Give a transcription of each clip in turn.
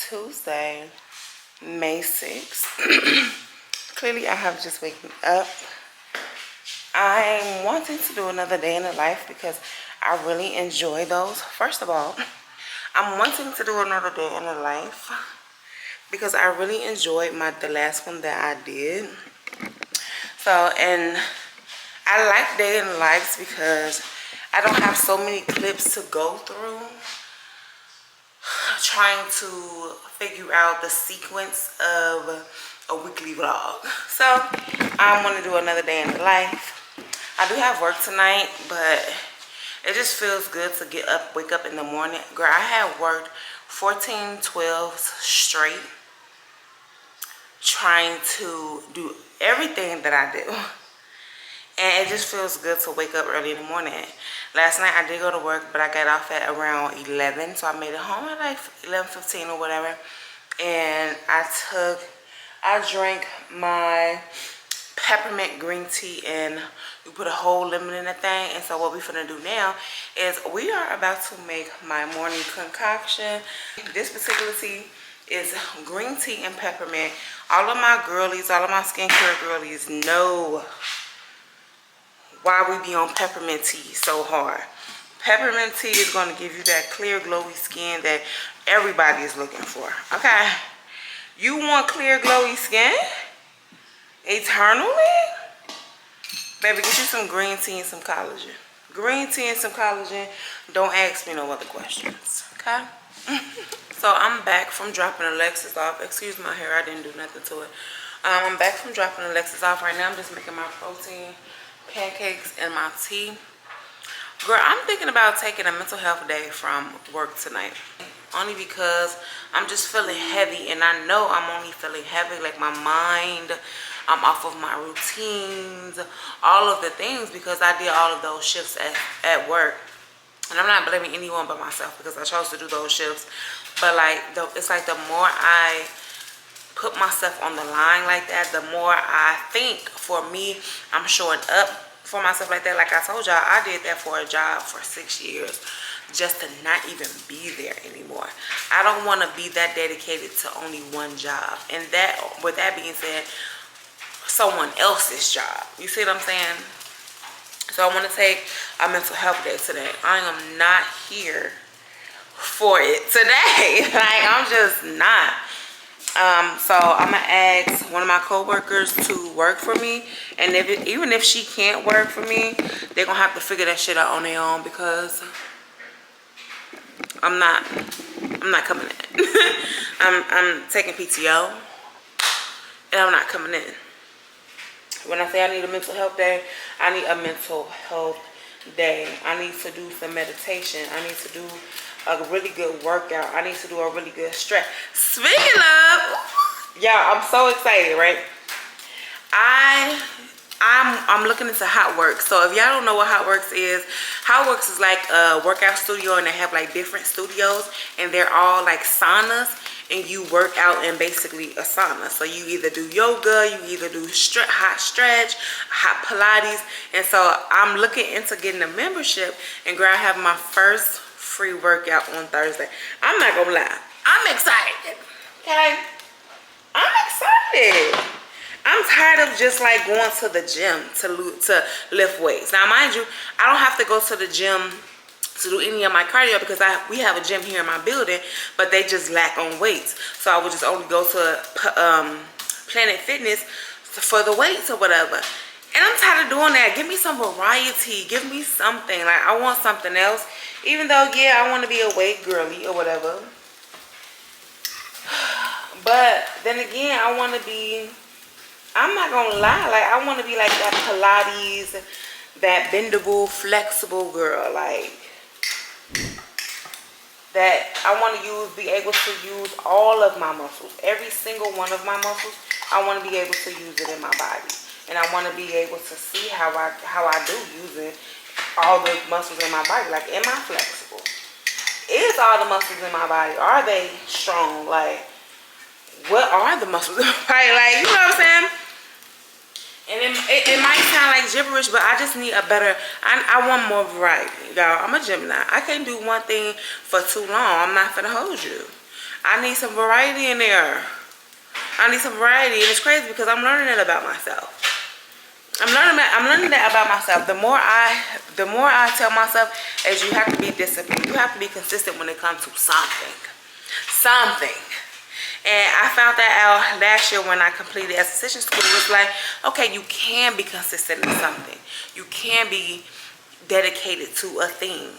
Tuesday, May 6th. Clearly, I have just waken up. I'm wanting to do another day in the life because I really enjoy those. First of all, I'm wanting to do another day in the life because I really enjoyed the last one that I did. So, and I like day in the lives because I don't have so many clips to go through trying to figure out the sequence of a weekly vlog. So I'm gonna do another day in the life. I do have work tonight, but it just feels good to wake up in the morning. Girl, I have worked 14, 12 straight trying to do everything that I do. And it just feels good to wake up early in the morning. Last night I did go to work, but I got off at around 11. So I made it home at like 11:15 or whatever. And I drank my peppermint green tea, and we put a whole lemon in the thing. And so what we're gonna do now is we are about to make my morning concoction. This particular tea is green tea and peppermint. All of my girlies, all of my skincare girlies know why we be on peppermint tea so hard. Peppermint tea is going to give you that clear glowy skin that everybody is looking for. Okay, you want clear glowy skin eternally, baby, get you some green tea and some collagen. Green tea and some collagen. Don't ask me no other questions. Okay. So I'm back from dropping Alexis off. Excuse my hair, I didn't do nothing to it. I'm back from dropping Alexis off. Right now I'm just making my protein pancakes and my tea. Girl, I'm thinking about taking a mental health day from work tonight, only because I'm just feeling heavy, and I know I'm only feeling heavy, like my mind, I'm off of my routines, all of the things, because I did all of those shifts at work. And I'm not blaming anyone but myself because I chose to do those shifts. But like, it's like the more I put myself on the line like that, the more I think, for me, I'm showing up for myself like that. Like I told y'all, I did that for a job for 6 years just to not even be there anymore. I don't want to be that dedicated to only one job, and that, with that being said, someone else's job. You see what I'm saying? So I want to take a mental health day today. I am not here for it today. Like, I'm just not. So I'm gonna ask one of my co-workers to work for me, and even if she can't work for me, they're gonna have to figure that shit out on their own, because I'm not coming in. I'm taking PTO, and I'm not coming in. When I say I need a mental health day, I need a mental health day. I need to do some meditation. I need to do a really good workout. I need to do a really good stretch. Speaking of, y'all, I'm so excited, right? I'm looking into HotWorks. So if y'all don't know what HotWorks is like a workout studio, and they have like different studios, and they're all like saunas, and you work out in basically a sauna. So you either do yoga, you either do hot stretch, hot Pilates. And so I'm looking into getting a membership, and girl, I have my first free workout on Thursday. I'm not gonna lie, I'm excited. Okay, I'm excited. I'm tired of just like going to the gym to lift weights. Now, mind you, I don't have to go to the gym to do any of my cardio because we have a gym here in my building, but they just lack on weights. So I would just only go to Planet Fitness for the weights or whatever. And I'm tired of doing that. Give me some variety. Give me something. Like, I want something else. Even though, yeah, I want to be a weight girly or whatever. But then again, I want to be, I'm not going to lie, like, I want to be like that Pilates, that bendable, flexible girl. Like, that I want to be able to use all of my muscles. Every single one of my muscles, I want to be able to use it in my body. And I want to be able to see how I do using all the muscles in my body. Like, am I flexible? Is all the muscles in my body, are they strong? Like, what are the muscles in my body? Like, you know what I'm saying? And it might sound like gibberish, but I just need a better, I want more variety. Y'all, I'm a Gemini. I can't do one thing for too long. I'm not finna hold you. I need some variety in there. I need some variety, and it's crazy because I'm learning it about myself. I'm learning that about myself. The more I tell myself is you have to be disciplined. You have to be consistent when it comes to something. And I found that out last year when I completed esthetician school. It was like, okay, you can be consistent in something. You can be dedicated to a thing.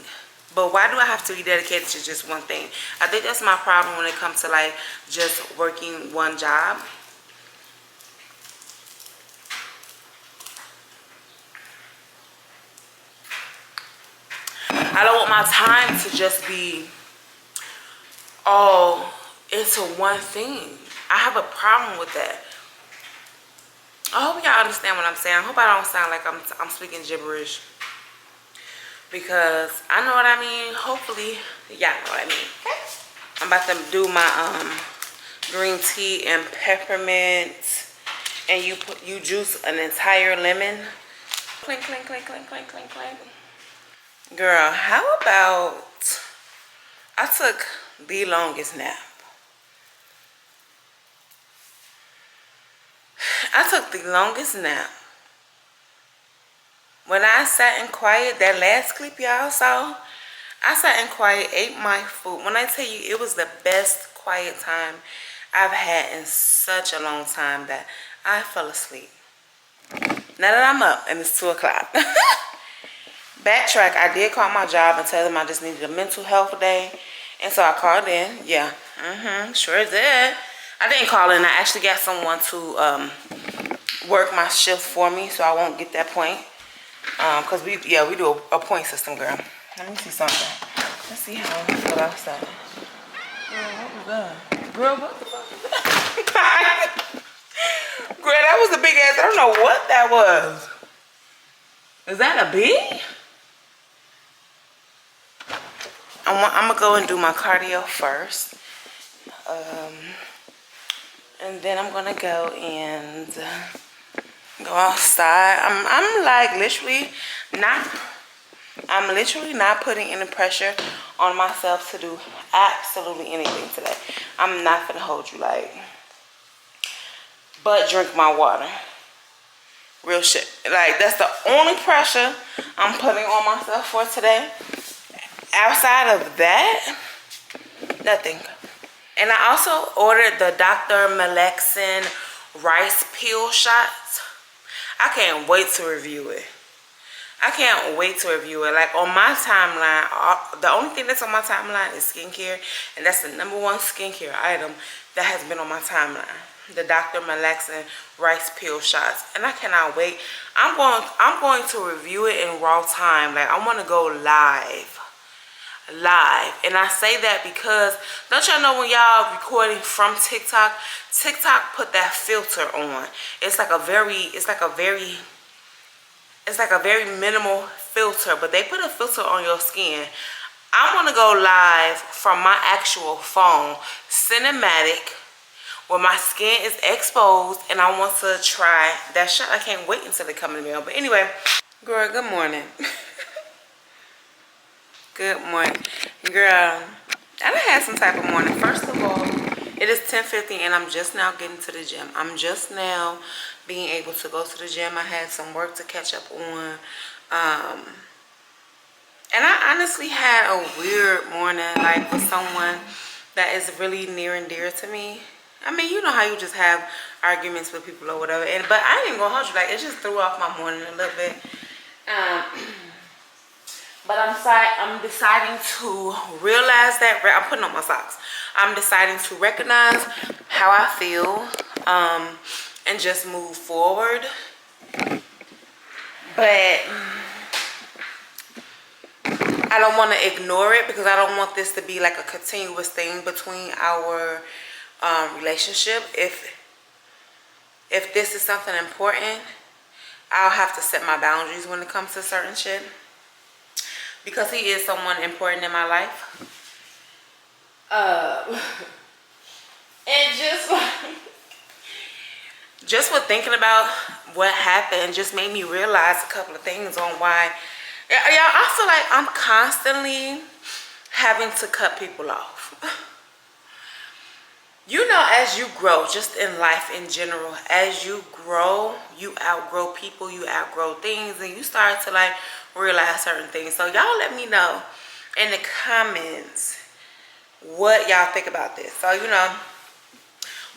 But why do I have to be dedicated to just one thing? I think that's my problem when it comes to like just working one job. I don't want my time to just be all into one thing. I have a problem with that. I hope y'all understand what I'm saying. I hope I don't sound like I'm speaking gibberish, because I know what I mean. Hopefully y'all know what I mean. Okay. I'm about to do my green tea and peppermint, and you juice an entire lemon. Clink, clink, clink, clink, clink, clink, clink. Girl, how about I took the longest nap. I took the longest nap. When I sat in quiet, that last clip y'all saw, I sat in quiet, ate my food. When I tell you, it was the best quiet time I've had in such a long time that I fell asleep. Now that I'm up and it's 2 o'clock. Backtrack, I did call my job and tell them I just needed a mental health day. And so I called in. Yeah, sure did. I didn't call in. I actually got someone to work my shift for me, so I won't get that point. Because we do a point system, girl. Let me see something. Let's see how I feel outside. Girl, what was that? Girl, what the fuck was that? Girl, that was a big ass. I don't know what that was. Is that a bee? I'm gonna go and do my cardio first, and then I'm gonna go and go outside. I'm like literally not putting any pressure on myself to do absolutely anything today. I'm not gonna hold you like, but drink my water. Real shit. Like, that's the only pressure I'm putting on myself for today. Outside of that, nothing. And I also ordered the Dr. Malexin rice peel shots. I can't wait to review it. I can't wait to review it. Like, on my timeline, the only thing that's on my timeline is skincare. And that's the #1 skincare item that has been on my timeline. The Dr. Malexin rice peel shots. And I cannot wait. I'm going to review it in raw time. Like, I want to go live. And I say that because don't y'all know when y'all recording from TikTok put that filter on. It's like a very minimal filter, but they put a filter on your skin. I want to go live from my actual phone, cinematic, where my skin is exposed, and I want to try that shot. I can't wait until they come in the mail. But anyway, girl, good morning. Good morning, girl. I done had some type of morning. First of all, it is 10:50 and I'm just now getting to the gym. I'm just now being able to go to the gym. I had some work to catch up on. And I honestly had a weird morning, like with someone that is really near and dear to me. I mean, you know how you just have arguments with people or whatever. But I ain't gonna hold you. Like, it just threw off my morning a little bit. But I'm deciding to realize that I'm putting on my socks. I'm deciding to recognize how I feel, and just move forward. But I don't want to ignore it, because I don't want this to be like a continuous thing between our relationship. If this is something important, I'll have to set my boundaries when it comes to certain shit. Because he is someone important in my life. And just with thinking about what happened just made me realize a couple of things on why. Yeah, I feel like I'm constantly having to cut people off. you know, as you grow, just in life in general, as you grow, you outgrow people, you outgrow things, and you start to like realize certain things. So y'all let me know in the comments what y'all think about this. So, you know,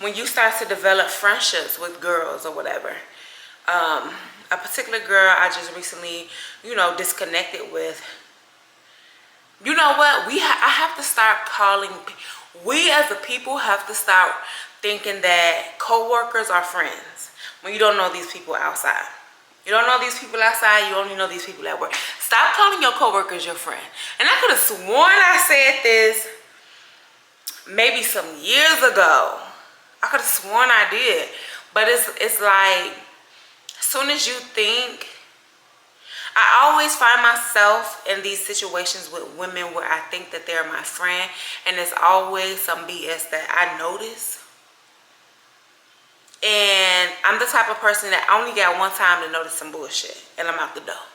when you start to develop friendships with girls or whatever, a particular girl I just recently, you know, disconnected with, you know what, I have to start calling, we as a people have to start thinking that co-workers are friends when you don't know these people outside. You don't know these people outside, you only know these people at work. Stop calling your co-workers your friend. And I could have sworn I said this maybe some years ago. I could have sworn I did. But it's like, as soon as you think, I always find myself in these situations with women where I think that they're my friend, and it's always some BS that I notice. And I'm the type of person that I only got one time to notice some bullshit, and I'm out the door.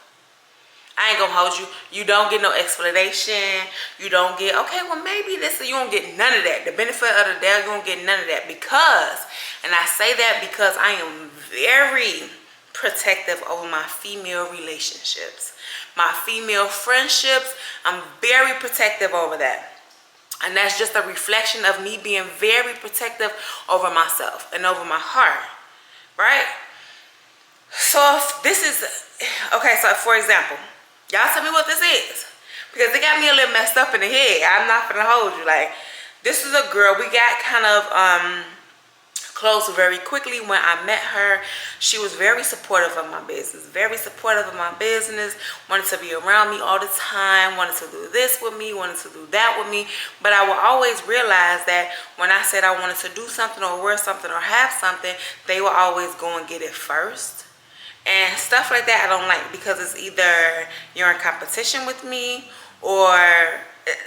I ain't gonna hold you. You don't get no explanation. You don't get, okay, well maybe this, you don't get none of that. The benefit of the doubt, you don't get none of that, because, and I say that because I am very protective over my female relationships. My female friendships, I'm very protective over that. And that's just a reflection of me being very protective over myself and over my heart, right? So if this is, okay, so for example, y'all tell me what this is, because it got me a little messed up in the head. I'm not gonna hold you. Like, this is a girl, we got kind of close very quickly. When I met her, she was very supportive of my business, wanted to be around me all the time, wanted to do this with me, wanted to do that with me. But I would always realize that when I said I wanted to do something or wear something or have something, they would always go and get it first. And stuff like that I don't like, because it's either you're in competition with me or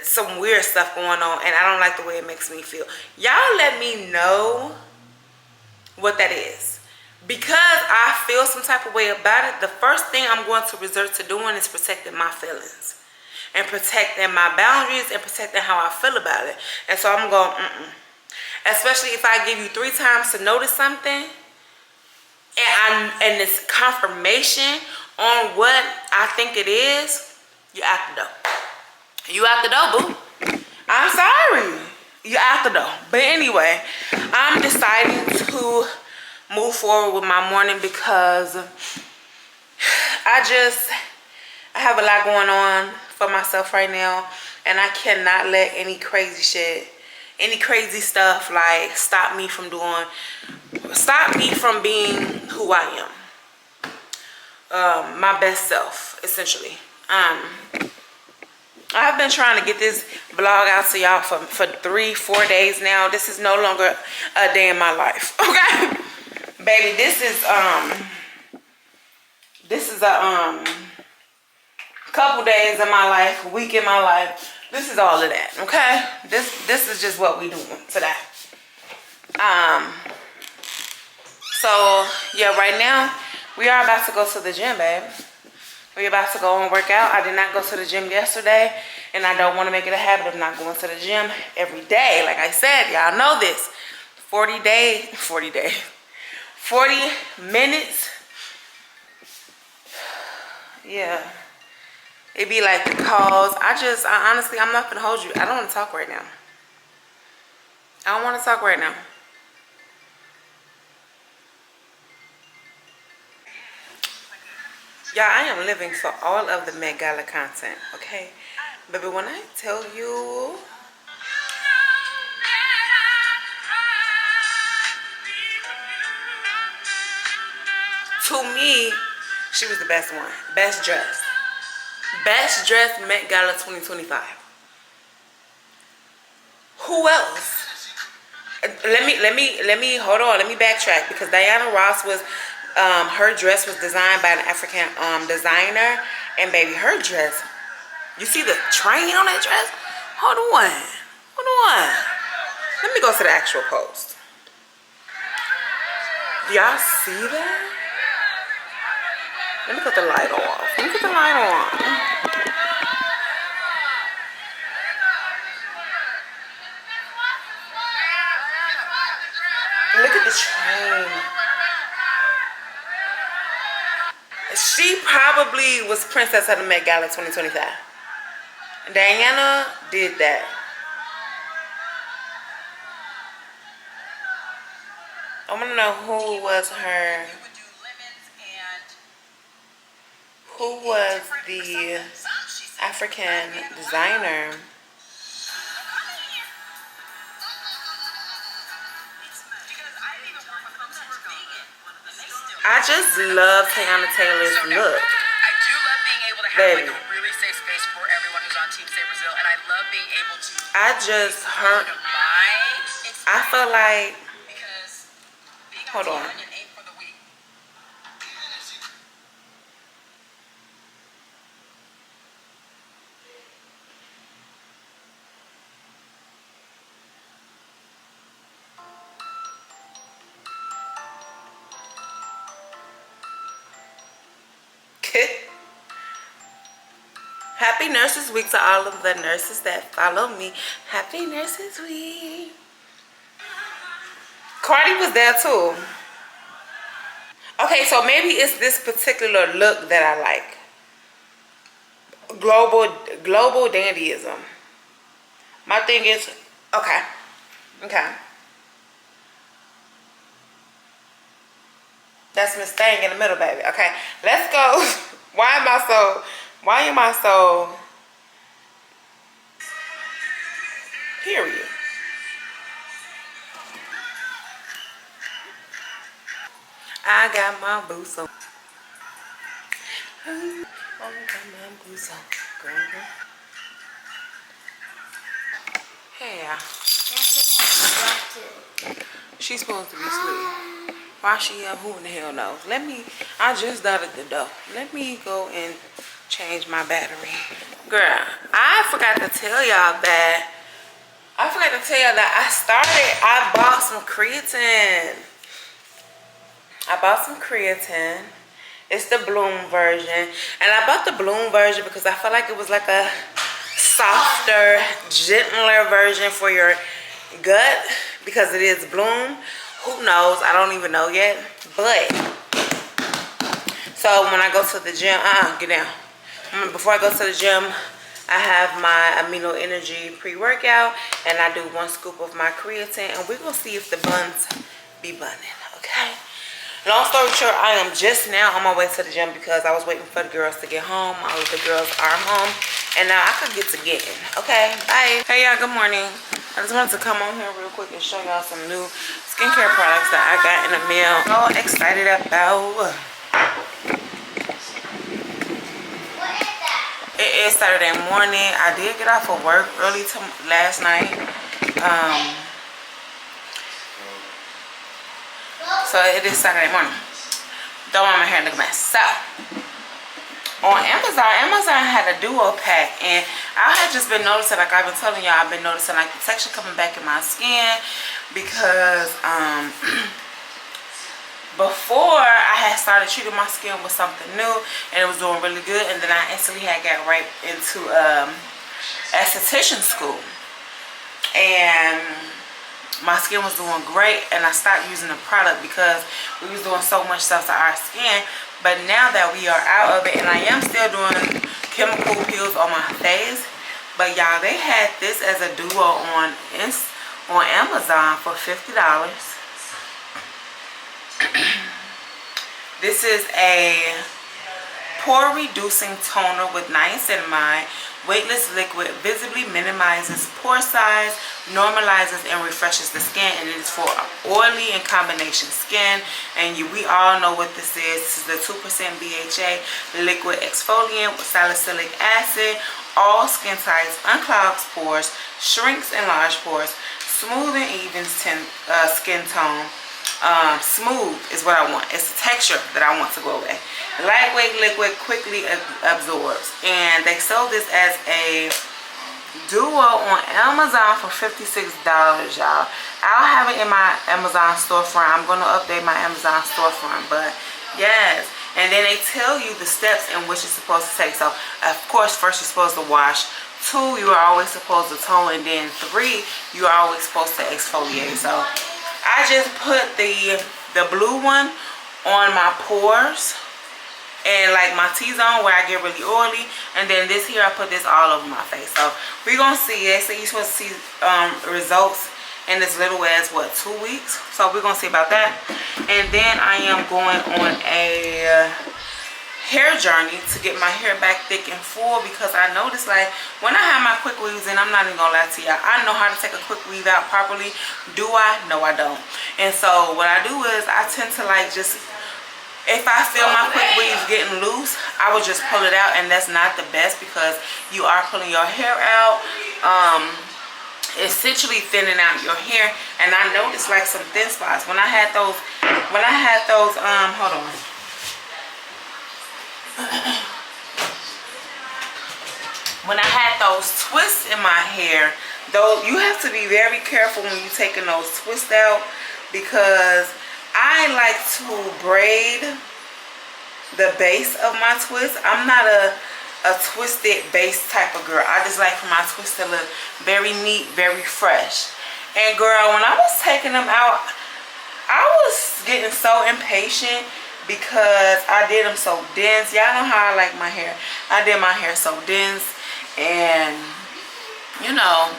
some weird stuff going on, and I don't like the way it makes me feel. Y'all let me know what that is, because I feel some type of way about it. The first thing I'm going to resort to doing is protecting my feelings and protecting my boundaries and protecting how I feel about it. And so I'm going, especially if I give you 3 times to notice something, and it's confirmation on what I think it is, you out the door. You out the door, boo. I'm sorry. You out the door. But anyway, I'm deciding to move forward with my morning because I have a lot going on for myself right now, and I cannot let any crazy shit, any crazy stuff like stop me from being who I am. My best self, essentially. I've been trying to get this vlog out to y'all for 3-4 days now. This is no longer a day in my life, okay? Baby, this is a couple days in my life, a week in my life. This is all of that, okay? This is just what we doing today. So yeah, right now we are about to go to the gym, babe. We're about to go and work out. I did not go to the gym yesterday, and I don't want to make it a habit of not going to the gym every day. Like I said, y'all know this. 40 minutes. Yeah. It be like the calls. I honestly, I'm not gonna hold you. I don't want to talk right now. I don't want to talk right now. Y'all, I am living for all of the Met Gala content, okay? Baby, when I tell you, to me, she was the best one. Best dressed. Best dressed Met Gala 2025. Who else? Let me hold on. Let me backtrack, because Diana Ross was, her dress was designed by an African designer, and baby, her dress. You see the train on that dress? Hold on. Let me go to the actual post. Do y'all see that? Let me put the light on. literally was Princess of the Met Gala 2025. Diana did that. I want to know who was her. Who was the African designer? I just love Teyana Taylor's look. I do love being able to have like a really safe space for everyone who's on Team Save Brazil, and I love being able to. I just heard. I feel like. Hold on. Happy Nurses Week to all of the nurses that follow me. Happy Nurses Week. Cardi was there too. Okay, so maybe it's this particular look that I like. Global dandyism. My thing is, okay. That's Miss Thing in the middle, baby. Okay, let's go. Why am I so period. I got my boots on. I got my boots on. Hey, she's supposed to be asleep. Why she up? Who in the hell knows? I just dotted the door. Let me go and change my battery. Girl, I forgot to tell y'all that. I bought some creatine. It's the Bloom version. And I bought the Bloom version because I felt like it was like a softer, gentler version for your gut because it is Bloom. Who knows? I don't even know yet. But, so when I go to the gym, get down. Before I go to the gym, I have my Amino Energy pre-workout. And I do 1 scoop of my creatine. And we're going to see if the buns be bunning. Okay? Long story short, I am just now on my way to the gym because I was waiting for the girls to get home. All of the girls are home. And now I could get to getting. Okay, bye. Hey y'all, good morning. I just wanted to come on here real quick and show y'all some new skincare products that I got in the mail. So excited about. It is Saturday morning. I did get off of work early last night. So it is Saturday morning. Don't want my hair to look a mess. So on Amazon had a duo pack, and I had just been noticing, like I've been telling y'all, I've been noticing like the texture coming back in my skin because before I had started treating my skin with something new and it was doing really good, and then I instantly had got right into esthetician school, and my skin was doing great, and I stopped using the product because we was doing so much stuff to our skin. But now that we are out of it, and I am still doing chemical peels on my face, but y'all, they had this as a duo on Amazon for $50. This is a pore reducing toner with niacinamide. Weightless liquid visibly minimizes pore size, normalizes and refreshes the skin, and it is for oily and combination skin. And we all know what this is. This is the 2% BHA liquid exfoliant with salicylic acid. All skin types, unclogs pores, shrinks enlarged pores, smooth and even skin tone. Smooth is what I want. It's the texture that I want to go away. Lightweight liquid quickly absorbs, and they sold this as a duo on Amazon for $56, y'all. I'll have it in my Amazon storefront. I'm going to update my Amazon storefront, but yes. And then they tell you the steps in which it's supposed to take. So of course, first you're supposed to wash. 2, you are always supposed to tone, and then 3, you are always supposed to exfoliate. So I just put the blue one on my pores and like my T-zone where I get really oily, and then this here I put this all over my face. So we're gonna see it. So you're supposed to see results in as little as what, 2 weeks. So we're gonna see about that. And then I am going on a hair journey to get my hair back thick and full, because I noticed like when I have my quick weaves in, I'm not even gonna lie to y'all, I know how to take a quick weave out properly. Do I? No, I don't. And so what I do is I tend to like just, if I feel my quick weave getting loose, I would just pull it out, and that's not the best because you are pulling your hair out, essentially thinning out your hair. And I noticed like some thin spots when I had those, hold on. When I had those twists in my hair, though, you have to be very careful when you're taking those twists out, because I like to braid the base of my twist. I'm not a twisted base type of girl. I just like for my twist to look very neat, very fresh. And girl, when I was taking them out, I was getting so impatient because I did them so dense. Y'all know how I like my hair. I did my hair so dense, and you know,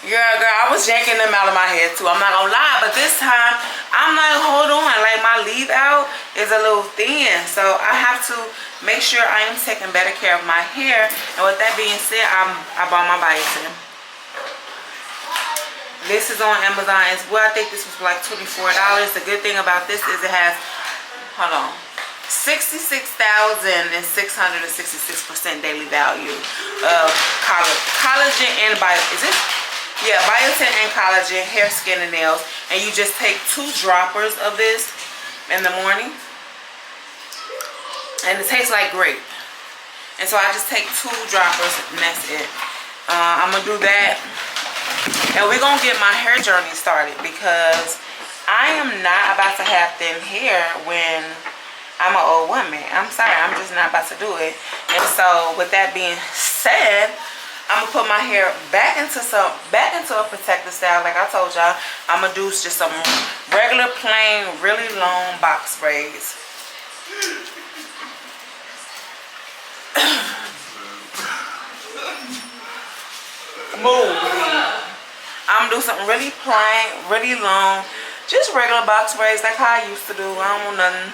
yeah, girl, I was yanking them out of my head too. I'm not gonna lie, but this time I'm like, hold on, like my leave out is a little thin, so I have to make sure I am taking better care of my hair. And with that being said, I bought my biotin. This is on Amazon as well. I think this was like $24. The good thing about this is it has, hold on, 66,666% daily value of collagen and biotin and collagen, hair, skin, and nails. And you just take 2 droppers of this in the morning, and it tastes like grape. And so I just take 2 droppers, and that's it. I'm gonna do that, and we're gonna get my hair journey started, because I am not about to have thin hair when I'm an old woman. I'm sorry, I'm just not about to do it. And so with that being said, I'm gonna put my hair back into a protective style. Like I told y'all, I'm gonna do just some regular plain really long box braids. Move. I'm gonna do something really plain, really long, just regular box braids like how I used to do. I don't want nothing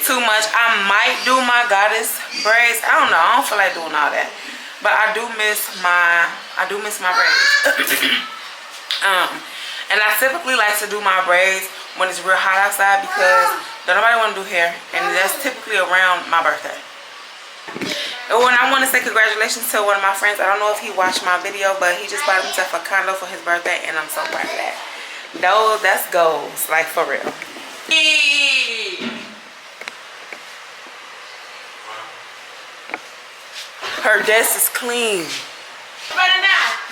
too much. I might do my goddess braids. I don't know. I don't feel like doing all that. But I do miss my braids. And I typically like to do my braids when it's real hot outside, because don't nobody want to do hair, and that's typically around my birthday. And when I want to say congratulations to one of my friends, I don't know if he watched my video, but he just bought himself a condo for his birthday, and I'm so proud of that. That's goals, like for real. Her desk is clean.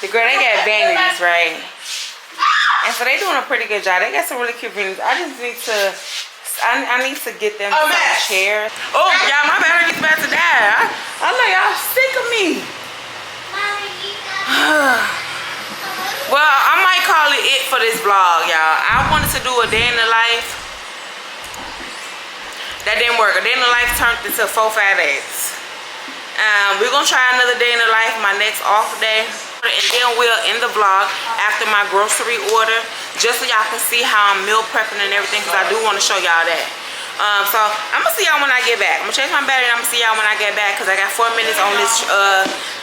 The girl, they got vanities, right? And so they doing a pretty good job. They got some really cute vanities. I just need to, I need to get them some chairs. Oh, y'all, my battery's about to die. I know y'all sick of me. Well, I might call it for this vlog, y'all. I wanted to do a day in the life. That didn't work. A day in the life turned into 4-5 days. We're gonna try another day in the life, my next off day, and then we'll end the vlog after my grocery order, just so y'all can see how I'm meal prepping and everything, because I do want to show y'all that. So I'm gonna see y'all when I get back. I'm gonna change my battery, and I'm gonna see y'all when I get back, because I got 4 minutes on this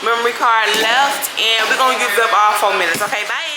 memory card left, and we're gonna use up all 4 minutes. Okay, bye.